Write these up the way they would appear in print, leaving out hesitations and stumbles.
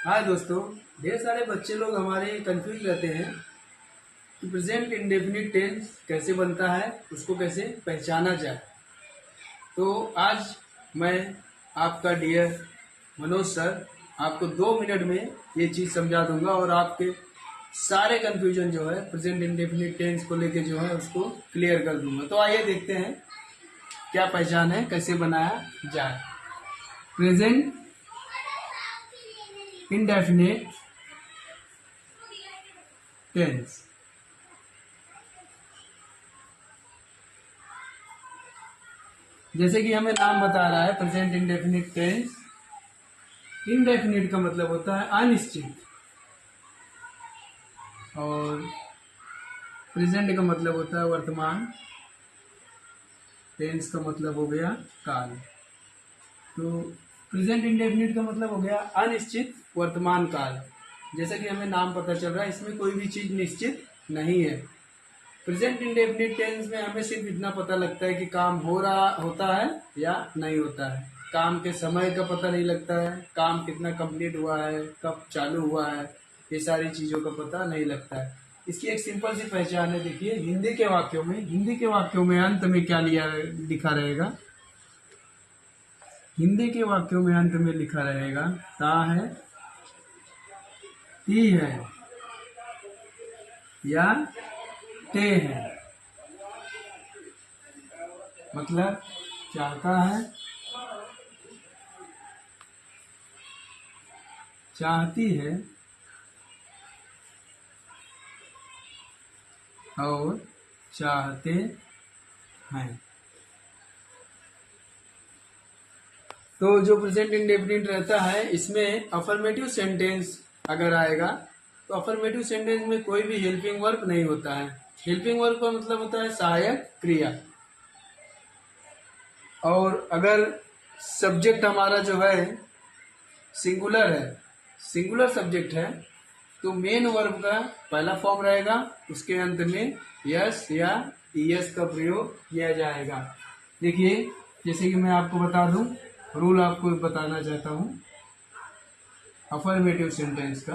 हाँ दोस्तों, ढेर सारे बच्चे लोग हमारे कंफ्यूज रहते हैं कि प्रेजेंट इंडेफिनिट टेंस कैसे बनता है, उसको कैसे पहचाना जाए। तो आज मैं आपका डियर मनोज सर आपको 2 मिनट में ये चीज़ समझा दूंगा और आपके सारे कंफ्यूजन जो है प्रेजेंट इंडेफिनिट टेंस को लेके जो है उसको क्लियर कर दूंगा। तो आइए देखते हैं क्या पहचान है, कैसे बनाया जाए। Present indefinite tense. जैसे कि हमें नाम बता रहा है प्रेजेंट इंडेफिनिट टेंस। इंडेफिनिट का मतलब होता है अनिश्चित और प्रेजेंट का मतलब होता है वर्तमान। टेंस का मतलब हो गया काल। तो प्रेजेंट इंडेफिनिट का मतलब हो गया अनिश्चित वर्तमान काल। जैसा कि हमें नाम पता चल रहा है, इसमें कोई भी चीज निश्चित नहीं है। प्रेजेंट इंडेफिनिट टेंस में हमें सिर्फ इतना पता लगता है कि काम होता है या नहीं होता है। काम के समय का पता नहीं लगता है, काम कितना कंप्लीट हुआ है, कब चालू हुआ है, ये सारी चीजों का पता नहीं लगता है। इसकी एक सिंपल सी पहचान है। देखिए हिंदी के वाक्यों में अंत में क्या लिखा रहेगा। हिंदी के वाक्यों में अंत में लिखा रहेगा ता है, ती है या ते है। मतलब चाहता है, चाहती है और चाहते हैं। तो जो प्रेजेंट इंडेफिनिट रहता है इसमें अफर्मेटिव सेंटेंस अगर आएगा तो अफर्मेटिव सेंटेंस में कोई भी हेल्पिंग वर्ब नहीं होता है। हेल्पिंग वर्ब का मतलब होता है सहायक क्रिया। और अगर सब्जेक्ट हमारा जो है सिंगुलर है, सिंगुलर सब्जेक्ट है, तो मेन वर्ब का पहला फॉर्म रहेगा, उसके अंत में यस या ईएस का प्रयोग किया जाएगा। देखिए जैसे कि मैं आपको बता दूं, रूल आपको बताना चाहता हूं अफर्मेटिव सेंटेंस का।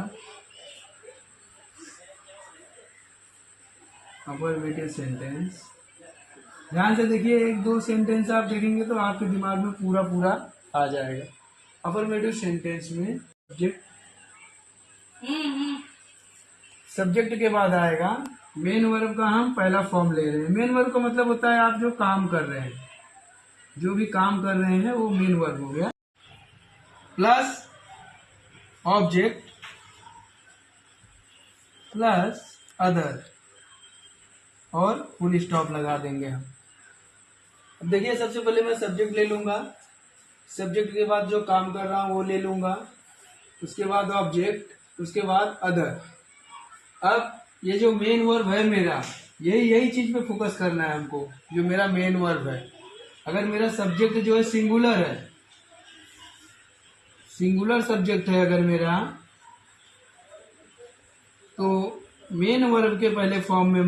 अफर्मेटिव सेंटेंस ध्यान से देखिए, एक दो सेंटेंस आप देखेंगे तो आपके दिमाग में पूरा पूरा आ जाएगा। अफर्मेटिव सेंटेंस में सब्जेक्ट के बाद आएगा मेन वर्ब का हम पहला फॉर्म ले रहे हैं। मेन वर्ब का मतलब होता है आप जो काम कर रहे हैं, जो भी काम कर रहे हैं वो मेन वर्ब हो गया। प्लस ऑब्जेक्ट प्लस अदर और फुल स्टॉप लगा देंगे हम। अब देखिए सबसे पहले मैं सब्जेक्ट ले लूंगा, सब्जेक्ट के बाद जो काम कर रहा हूं वो ले लूंगा, उसके बाद ऑब्जेक्ट, उसके बाद अदर। अब ये जो मेन वर्ब है मेरा, यही चीज पे फोकस करना है हमको, जो मेरा मेन वर्ब है। अगर मेरा सब्जेक्ट जो है सिंगुलर है, सिंगुलर सब्जेक्ट है अगर मेरा, तो मेन वर्ब के पहले फॉर्म में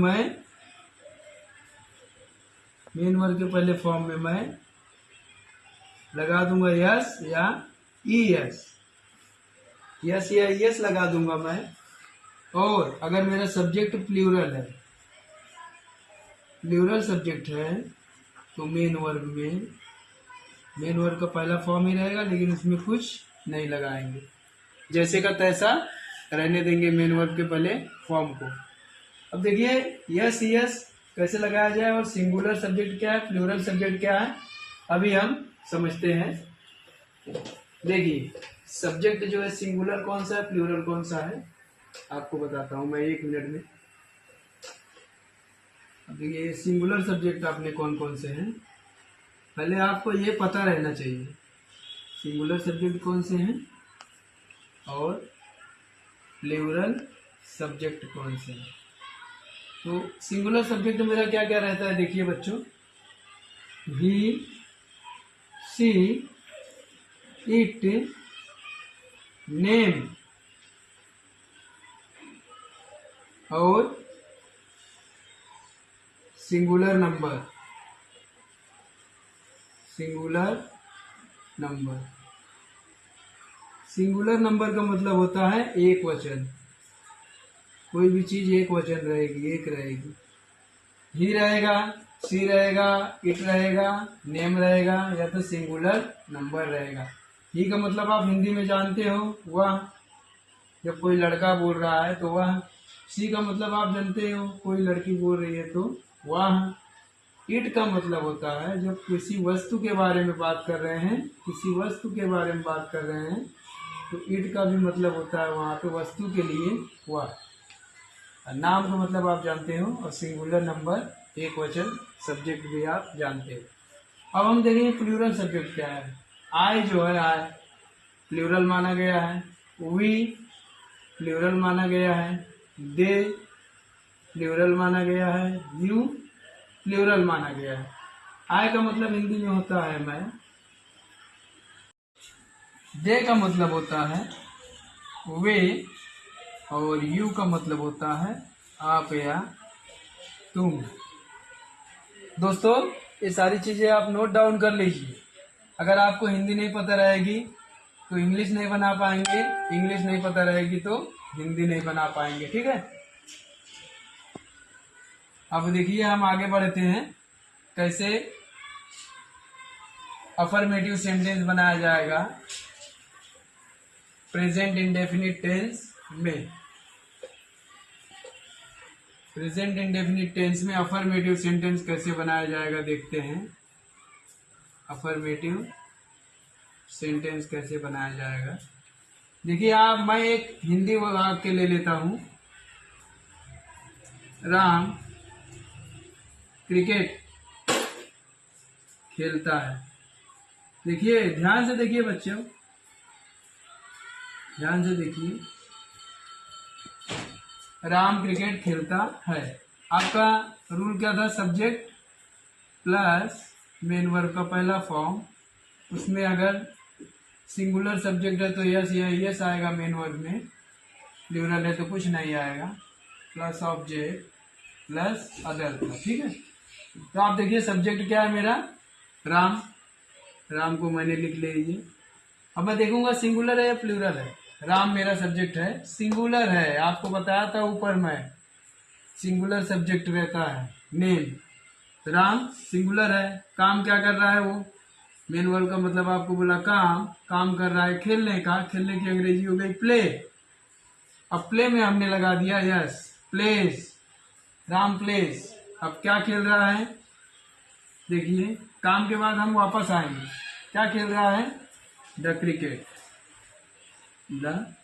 मैं लगा दूंगा यस या ई एस, यस या यस लगा दूंगा मैं। और अगर मेरा सब्जेक्ट प्लूरल है, प्लूरल सब्जेक्ट है, तो मेन वर्ब का पहला फॉर्म ही रहेगा, लेकिन उसमें कुछ नहीं लगाएंगे, जैसे का तैसा रहने देंगे मेन वर्ब के पहले फॉर्म को। अब देखिए यस यस कैसे लगाया जाए और सिंगुलर सब्जेक्ट क्या है, प्लूरल सब्जेक्ट क्या है, अभी हम समझते हैं। देखिए सब्जेक्ट जो है सिंगुलर कौन सा है, प्लूरल कौन सा है, आपको बताता हूं मैं 1 मिनट में। अब देखिए सिंगुलर सब्जेक्ट आपने कौन कौन से हैं, पहले आपको ये पता रहना चाहिए सिंगुलर सब्जेक्ट कौन से हैं और प्लूरल सब्जेक्ट कौन से हैं। तो सिंगुलर सब्जेक्ट मेरा क्या क्या रहता है, देखिए बच्चों, ही, सी, इट, नेम और सिंगुलर नंबर। सिंगुलर नंबर का मतलब होता है एक वचन। कोई भी चीज एक वचन रहेगी, एक रहेगी। ही रहेगा, सी रहेगा, इट रहेगा, नेम रहेगा, या तो सिंगुलर नंबर रहेगा। ही का मतलब आप हिंदी में जानते हो, वह। जब कोई लड़का बोल रहा है तो वह। सी का मतलब आप जानते हो, कोई लड़की बोल रही है तो वह। इट का मतलब होता है जब किसी वस्तु के बारे में बात कर रहे हैं, किसी वस्तु के बारे में बात कर रहे हैं, तो इट का भी मतलब होता है वहाँ पे वस्तु के लिए वह। नाम का मतलब आप जानते हो, और सिंगुलर नंबर एक वचन, सब्जेक्ट भी आप जानते हो। अब हम देखेंगे प्लूरल सब्जेक्ट क्या है। आई जो है, आई प्लूरल माना गया है। वी प्लूरल माना गया है। दे प्लूरल माना गया है। यू प्लूरल माना गया है। आई का मतलब हिंदी में होता है मैं। दे का मतलब होता है वे, और यू का मतलब होता है आप या तुम। दोस्तों, ये सारी चीजें आप नोट डाउन कर लीजिए। अगर आपको हिंदी नहीं पता रहेगी तो इंग्लिश नहीं बना पाएंगे, इंग्लिश नहीं पता रहेगी तो हिंदी नहीं बना पाएंगे, ठीक है। अब देखिए हम आगे बढ़ते हैं कैसे अफर्मेटिव सेंटेंस बनाया जाएगा प्रेजेंट इंडेफिनिट टेंस में। प्रेजेंट इंडेफिनिट टेंस में अफर्मेटिव सेंटेंस कैसे बनाया जाएगा देखते हैं। अफर्मेटिव सेंटेंस कैसे बनाया जाएगा, देखिए आप, मैं एक हिंदी वाक्य ले लेता हूं। राम क्रिकेट खेलता है। देखिए, ध्यान से देखिए बच्चों, ध्यान से देखिए। राम क्रिकेट खेलता है। आपका रूल क्या था? सब्जेक्ट प्लस मेन वर्ब का पहला फॉर्म। उसमें अगर सिंगुलर सब्जेक्ट है तो यस या यस आएगा मेन वर्ब में, प्लूरल है तो कुछ नहीं आएगा, प्लस ऑब्जेक्ट प्लस अदर था, ठीक है। तो आप देखिए सब्जेक्ट क्या है मेरा? राम। राम को मैंने लिख लीजिए। अब मैं देखूंगा सिंगुलर है या प्लूरल है। राम मेरा सब्जेक्ट है, सिंगुलर है, आपको बताया था ऊपर में सिंगुलर सब्जेक्ट रहता है। नेम राम सिंगुलर है। काम क्या कर रहा है वो? मेन वर्ब का मतलब आपको बोला काम, काम कर रहा है खेलने का। खेलने की अंग्रेजी हो गई प्ले। अब प्ले में हमने लगा दिया यस, प्लेस, राम प्लेस। अब क्या खेल रहा है? देखिए, काम के बाद हम वापस आएंगे। क्या खेल रहा है? The cricket, the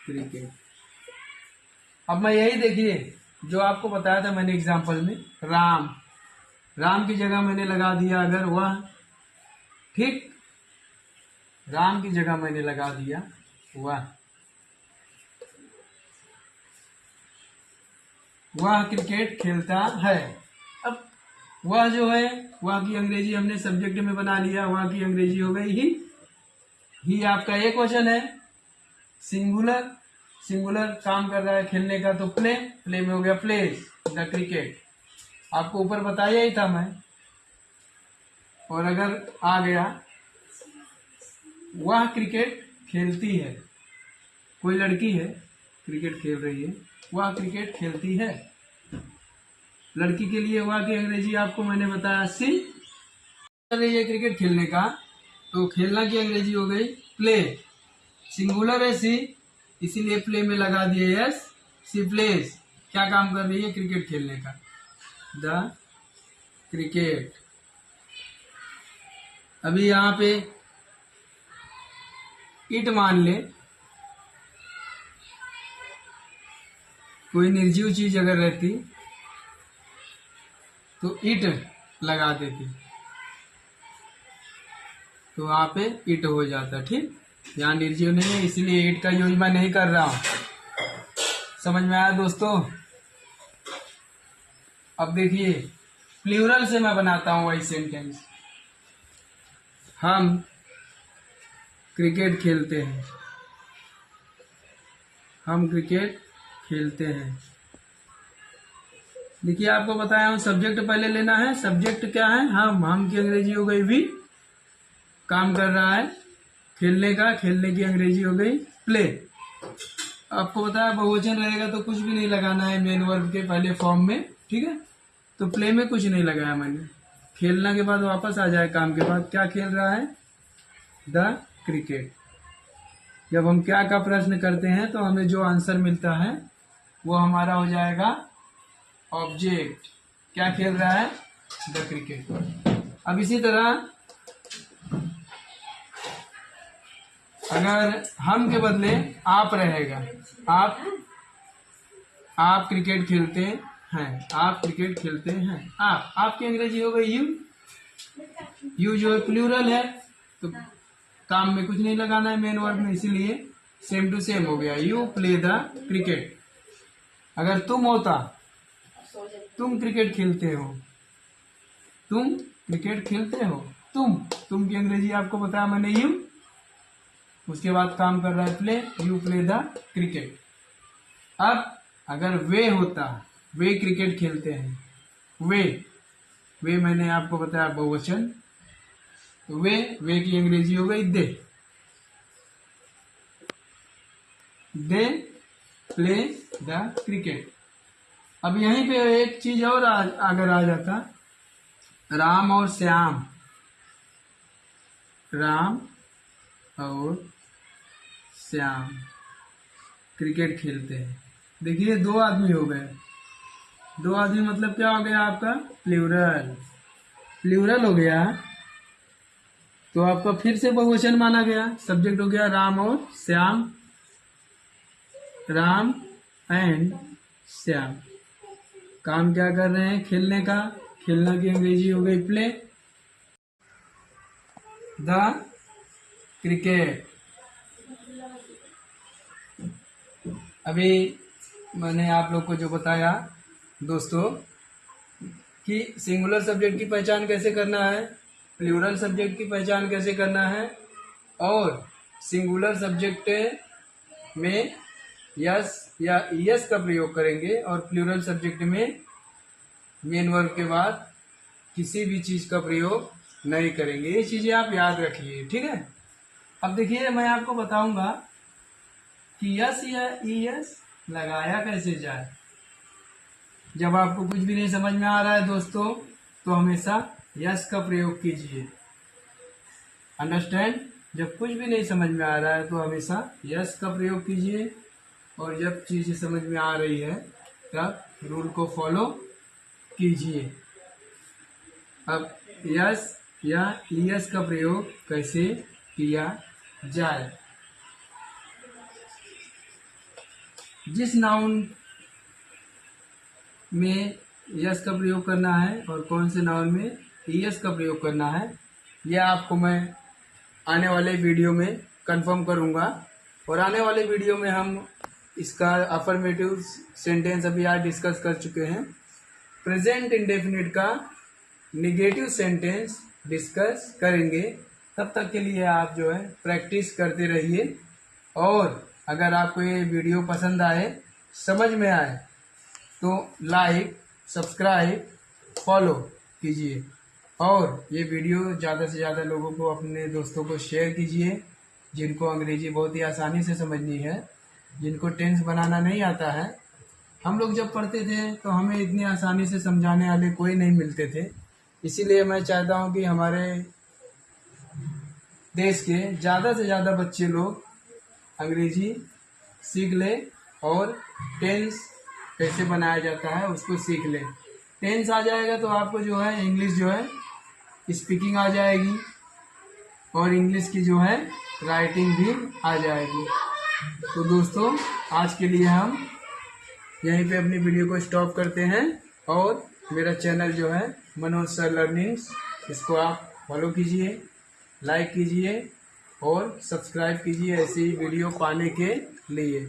cricket. अब मैं यही देखिए जो आपको बताया था मैंने एग्जाम्पल में, राम, राम की जगह मैंने लगा दिया अगर वह, ठीक, राम की जगह मैंने लगा दिया वह क्रिकेट खेलता है। अब वह जो है, वह की अंग्रेजी हमने सब्जेक्ट में बना लिया, वह की अंग्रेजी हो गई ही आपका एक वचन है। सिंगुलर, सिंगुलर काम कर रहा है खेलने का तो प्ले, प्ले में हो गया प्लेस, द क्रिकेट। आपको ऊपर बताया ही था मैं। और अगर आ गया वह क्रिकेट खेलती है, कोई लड़की है क्रिकेट खेल रही है, वह क्रिकेट खेलती है। लड़की के लिए वह की अंग्रेजी आपको मैंने बताया सी। कर रही है क्रिकेट खेलने का तो खेलना की अंग्रेजी हो गई प्ले। सिंगुलर है सी, इसीलिए प्ले में लगा दिए यस, सी प्लेस। क्या काम कर रही है? क्रिकेट खेलने का, द क्रिकेट। अभी यहाँ पे इट मान ले, कोई निर्जीव चीज अगर रहती तो इट लगा देती, तो वहां पे इट हो जाता, ठीक। यहाँ निर्जीव नहीं है इसीलिए इट का यूज मैं नहीं कर रहा हूं। समझ में आया दोस्तों? अब देखिए प्लूरल से मैं बनाता हूं वही सेंटेंस। हम क्रिकेट खेलते हैं, हम क्रिकेट खेलते हैं। देखिए आपको बताया हूं सब्जेक्ट पहले लेना है। सब्जेक्ट क्या है? हम की अंग्रेजी हो गई वी, काम कर रहा है खेलने का, खेलने की अंग्रेजी हो गई प्ले। आपको पता है बहुवचन रहेगा तो कुछ भी नहीं लगाना है मेन वर्ब के पहले फॉर्म में, ठीक है। तो प्ले में कुछ नहीं लगाया मैंने। खेलना के बाद वापस आ जाए काम के बाद, क्या खेल रहा है? The cricket. जब हम क्या का प्रश्न करते हैं तो हमें जो आंसर मिलता है वो हमारा हो जाएगा ऑब्जेक्ट। क्या खेल रहा है? The cricket. अब इसी तरह अगर हम के बदले आप रहेगा, आप क्रिकेट खेलते हैं, आप क्रिकेट खेलते हैं। आपकी अंग्रेजी हो गई यू जो है प्लूरल है तो काम में कुछ नहीं लगाना है मेन वर्ड में, इसीलिए सेम टू सेम हो गया, यू प्ले द क्रिकेट। अगर तुम होता, तुम क्रिकेट खेलते हो, तुम क्रिकेट खेलते हो, तुम की अंग्रेजी आपको बताया मैंने यू, उसके बाद काम कर रहा है play, you play the cricket. अब अगर वे होता, वे क्रिकेट खेलते हैं, वे मैंने आपको बताया बहुवचन, तो वे की अंग्रेजी हो गई दे प्ले द क्रिकेट। अब यहीं पे एक चीज और अगर आ जाता, राम और श्याम, राम और श्याम क्रिकेट खेलते हैं। देखिए दो आदमी हो गए, दो आदमी मतलब क्या हो गया आपका? प्लूरल, प्लूरल हो गया तो आपका फिर से बहुवचन माना गया। सब्जेक्ट हो गया राम और श्याम, राम एंड श्याम। काम क्या कर रहे हैं? खेलने का। खेलना की अंग्रेजी हो गई प्ले द क्रिकेट। अभी मैंने आप लोग को जो बताया दोस्तों कि सिंगुलर सब्जेक्ट की पहचान कैसे करना है, प्लूरल सब्जेक्ट की पहचान कैसे करना है, और सिंगुलर सब्जेक्ट में यस या यस का प्रयोग करेंगे और प्लूरल सब्जेक्ट में मेन वर्ब के बाद किसी भी चीज का प्रयोग नहीं करेंगे। ये चीजें आप याद रखिए, ठीक है। अब देखिए मैं आपको बताऊंगा कि यस या ईएस लगाया कैसे जाए। जब आपको कुछ भी नहीं समझ में आ रहा है दोस्तों तो हमेशा यस का प्रयोग कीजिए। अंडरस्टैंड? जब कुछ भी नहीं समझ में आ रहा है तो हमेशा यस का प्रयोग कीजिए, और जब चीजें समझ में आ रही है तब रूल को फॉलो कीजिए। अब यस या ईएस का प्रयोग कैसे किया जाए। जिस नाउन में यस का प्रयोग करना है और कौन से नाउन में ईएस का प्रयोग करना है, यह आपको मैं आने वाले वीडियो में कंफर्म करूंगा। और आने वाले वीडियो में हम इसका अफर्मेटिव सेंटेंस अभी आज डिस्कस कर चुके हैं। प्रेजेंट इंडेफिनिट का निगेटिव सेंटेंस डिस्कस करेंगे। तब तक के लिए आप जो है प्रैक्टिस करते रहिए, और अगर आपको ये वीडियो पसंद आए, समझ में आए, तो लाइक, सब्सक्राइब, फॉलो कीजिए, और ये वीडियो ज़्यादा से ज़्यादा लोगों को, अपने दोस्तों को शेयर कीजिए जिनको अंग्रेजी बहुत ही आसानी से समझनी है, जिनको टेंस बनाना नहीं आता है। हम लोग जब पढ़ते थे तो हमें इतनी आसानी से समझाने वाले कोई नहीं मिलते थे, इसीलिए मैं चाहता हूँ कि हमारे देश के ज़्यादा से ज़्यादा बच्चे लोग अंग्रेजी सीख ले और टेंस कैसे बनाया जाता है उसको सीख ले। टेंस आ जाएगा तो आपको जो है इंग्लिश जो है स्पीकिंग आ जाएगी, और इंग्लिश की जो है राइटिंग भी आ जाएगी। तो दोस्तों आज के लिए हम यहीं पे अपनी वीडियो को स्टॉप करते हैं, और मेरा चैनल जो है मनोज सर लर्निंग्स, इसको आप फॉलो कीजिए, लाइक कीजिए और सब्सक्राइब कीजिए ऐसी वीडियो पाने के लिए।